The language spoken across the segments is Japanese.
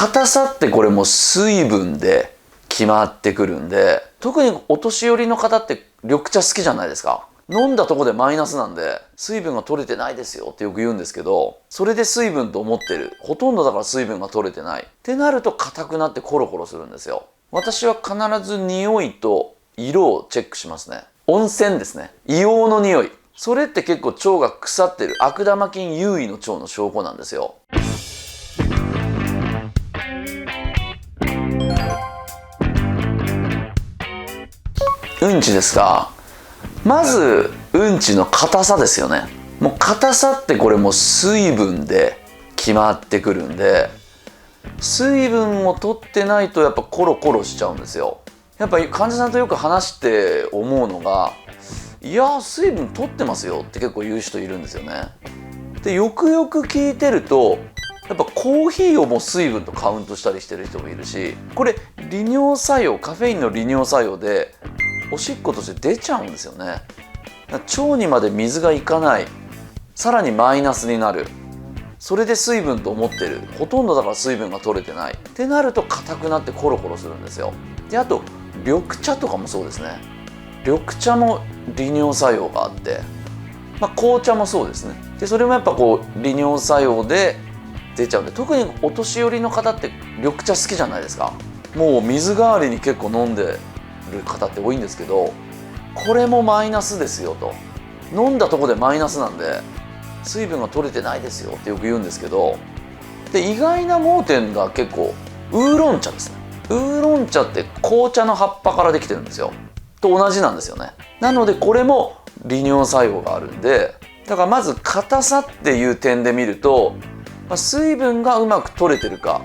硬さってこれも水分で決まってくるんで、特にお年寄りの方って緑茶好きじゃないですか。飲んだとこでマイナスなんで水分が取れてないですよってよく言うんですけど、それで水分と思ってる、ほとんどだから水分が取れてないってなると硬くなってコロコロするんですよ。私は必ず匂いと色をチェックしますね。温泉ですね、硫黄の匂い、それって結構腸が腐ってる、悪玉菌優位の腸の証拠なんですよ。うんちですが、まずうんちの硬さですよね。もう硬さってこれも水分で決まってくるんで、水分を取ってないとやっぱコロコロしちゃうんですよ。やっぱ患者さんとよく話して思うのが、いや水分取ってますよって結構言う人いるんですよね。でよくよく聞いてると、やっぱコーヒーをもう水分とカウントしたりしてる人もいるし、これ利尿作用、カフェインの利尿作用でおしっことして出ちゃうんですよね。腸にまで水がいかない、さらにマイナスになる、それで水分と思ってる、ほとんどだから水分が取れてないってなると硬くなってコロコロするんですよ。であと緑茶とかもそうですね。緑茶も利尿作用があって、紅茶もそうですね。でそれもやっぱこう利尿作用で出ちゃうんで、特にお年寄りの方って緑茶好きじゃないですか。もう水代わりに結構飲んでる方って多いんですけど、これもマイナスですよと。飲んだとこでマイナスなんで水分が取れてないですよってよく言うんですけど、で意外な盲点が結構ウーロン茶ですね。ウーロン茶って紅茶の葉っぱからできてるんですよ。と同じなんですよね。なのでこれも利尿作用があるんで、だからまず硬さっていう点で見ると、水分がうまく取れてるか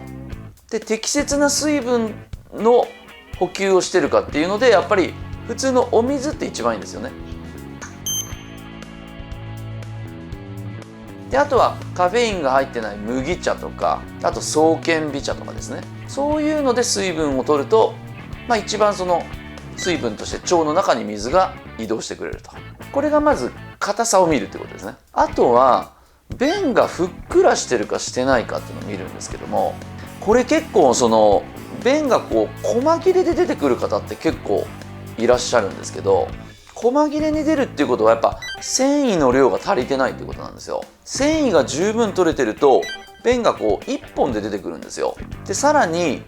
で、適切な水分の補給をしてるかっていうので、やっぱり普通のお水って一番いいんですよね。であとはカフェインが入ってない麦茶とか、あと爽健美茶とかですね、そういうので水分を取ると、一番その水分として腸の中に水が移動してくれると。これがまず硬さを見るってことですね。あとは便がふっくらしてるかしてないかっていうのを見るんですけども、これ結構その便がこう細切れで出てくる方って結構いらっしゃるんですけど、細切れに出るっていうことはやっぱ繊維の量が足りてないっていうことなんですよ。繊維が十分取れてると便がこう1本で出てくるんですよ。でさらに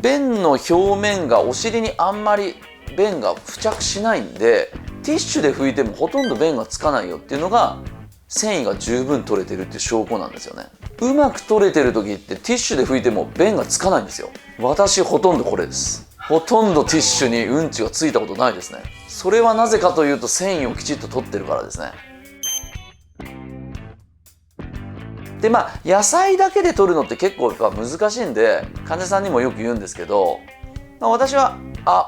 便の表面がお尻にあんまり便が付着しないんで、ティッシュで拭いてもほとんど便がつかないよっていうのが繊維が十分取れてるっていう証拠なんですよね。うまく取れてる時ってティッシュで拭いても便がつかないんですよ。私ほとんどこれです。ほとんどティッシュにうんちがついたことないですね。それはなぜかというと繊維をきちっと取ってるからですね。で野菜だけで取るのって結構やっぱ難しいんで、患者さんにもよく言うんですけど、私は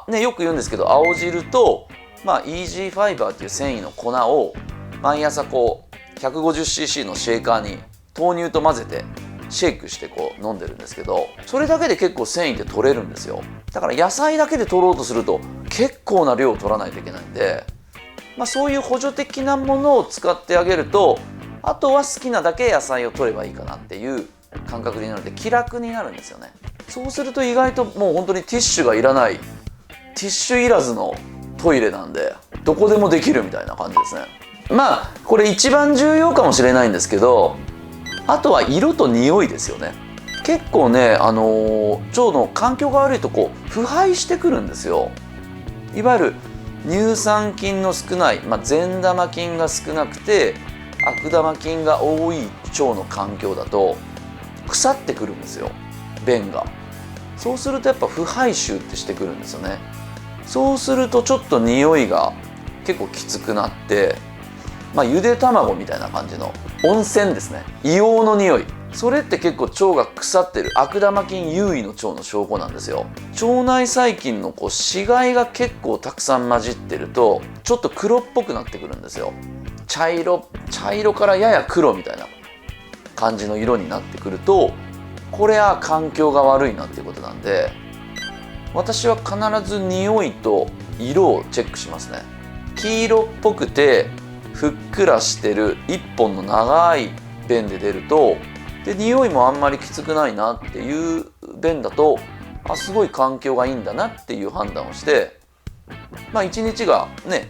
よく言うんですけど、青汁とイージーファイバーっていう繊維の粉を毎朝こう 150cc のシェーカーに豆乳と混ぜてシェイクしてこう飲んでるんですけど、それだけで結構繊維って取れるんですよ。だから野菜だけで取ろうとすると結構な量を取らないといけないんで、そういう補助的なものを使ってあげると、あとは好きなだけ野菜を取ればいいかなっていう感覚になるので気楽になるんですよね。そうすると意外ともう本当にティッシュがいらない、ティッシュいらずのトイレなんでどこでもできるみたいな感じですね。これ一番重要かもしれないんですけど、あとは色と匂いですよね。結構ね腸の環境が悪いとこう腐敗してくるんですよ。いわゆる乳酸菌の少ない、善玉菌が少なくて悪玉菌が多い腸の環境だと腐ってくるんですよ、便が。そうするとやっぱ腐敗臭ってしてくるんですよね。そうするとちょっと匂いが結構きつくなって、ゆで卵みたいな感じの温泉ですね、硫黄の匂い、それって結構腸が腐ってる、悪玉菌優位の腸の証拠なんですよ。腸内細菌のこう死骸が結構たくさん混じってるとちょっと黒っぽくなってくるんですよ。茶色からやや黒みたいな感じの色になってくると、これは環境が悪いなっていうことなんで、私は必ず匂いと色をチェックしますね。黄色っぽくてふっくらしてる一本の長い便で出るとで匂いもあんまりきつくないなっていう便だと、すごい環境がいいんだなっていう判断をして、一日がね、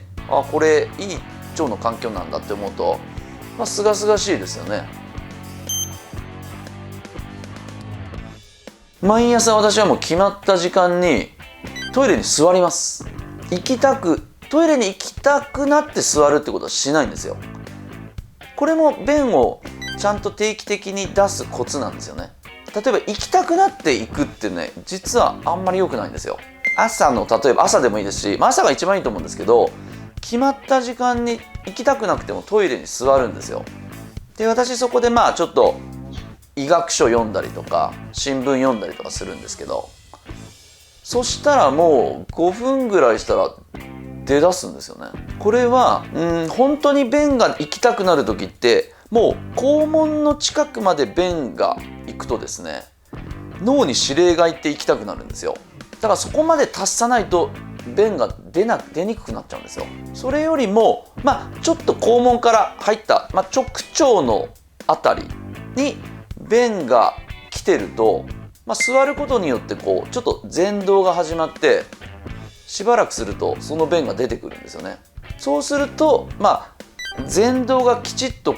これいい腸の環境なんだって思うと、すがすがしいですよね。毎朝私はもう決まった時間にトイレに座ります。トイレに行きたくなって座るってことはしないんですよ。これも便をちゃんと定期的に出すコツなんですよね。例えば行きたくなって行くってね、実はあんまり良くないんですよ。例えば朝でもいいですし、朝が一番いいと思うんですけど、決まった時間に行きたくなくてもトイレに座るんですよ。で、私そこでちょっと医学書読んだりとか新聞読んだりとかするんですけど、そしたらもう5分ぐらいしたら出だすんですよね。これは本当に便が行きたくなる時って、もう肛門の近くまで便が行くとですね、脳に指令がいって行きたくなるんですよ。だからそこまで達さないと便が出にくくなっちゃうんですよ。それよりもちょっと肛門から入った、直腸のあたりに便が来てると、座ることによってちょっと前動が始まって、しばらくするとその便が出てくるんですよね。そうすると前動がきちっと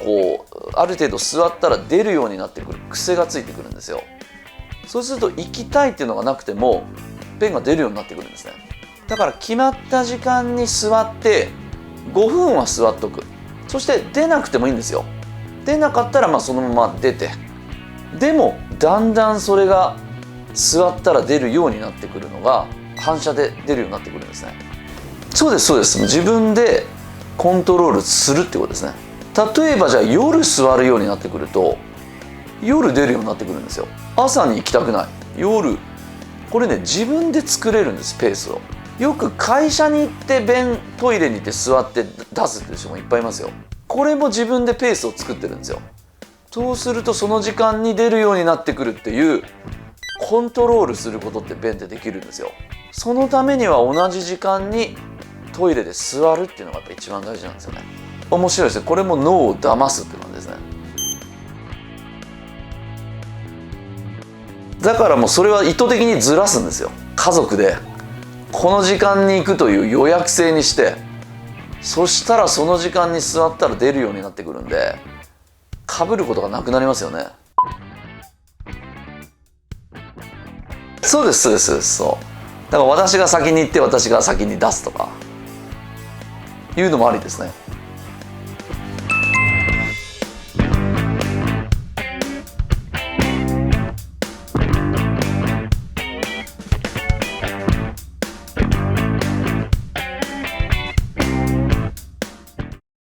ある程度座ったら出るようになってくる癖がついてくるんですよ。そうすると行きたいっていうのがなくても便が出るようになってくるんですね。だから決まった時間に座って5分は座っとく。そして出なくてもいいんですよ。出なかったらそのまま出て、でもだんだんそれが座ったら出るようになってくるのが反射で出るようになってくるんですね。そうですそうです。自分でコントロールするってことですね。例えばじゃあ夜座るようになってくると夜出るようになってくるんですよ。朝に行きたくない、夜、これね自分で作れるんです、ペースを。よく会社に行ってトイレに行って座って出すっていう人もいっぱいいますよ。これも自分でペースを作ってるんですよ。そうするとその時間に出るようになってくるっていう、コントロールすることって便でできるんですよ。そのためには同じ時間にトイレで座るっていうのがやっぱ一番大事なんですよね。面白いですね。これも脳を騙すって感じですね。だからもうそれは意図的にずらすんですよ。家族でこの時間に行くという予約制にして、そしたらその時間に座ったら出るようになってくるんで、被ることがなくなりますよね。そうですそうですそうです。そうだから私が先に行って私が先に出すとかいうのもありですね。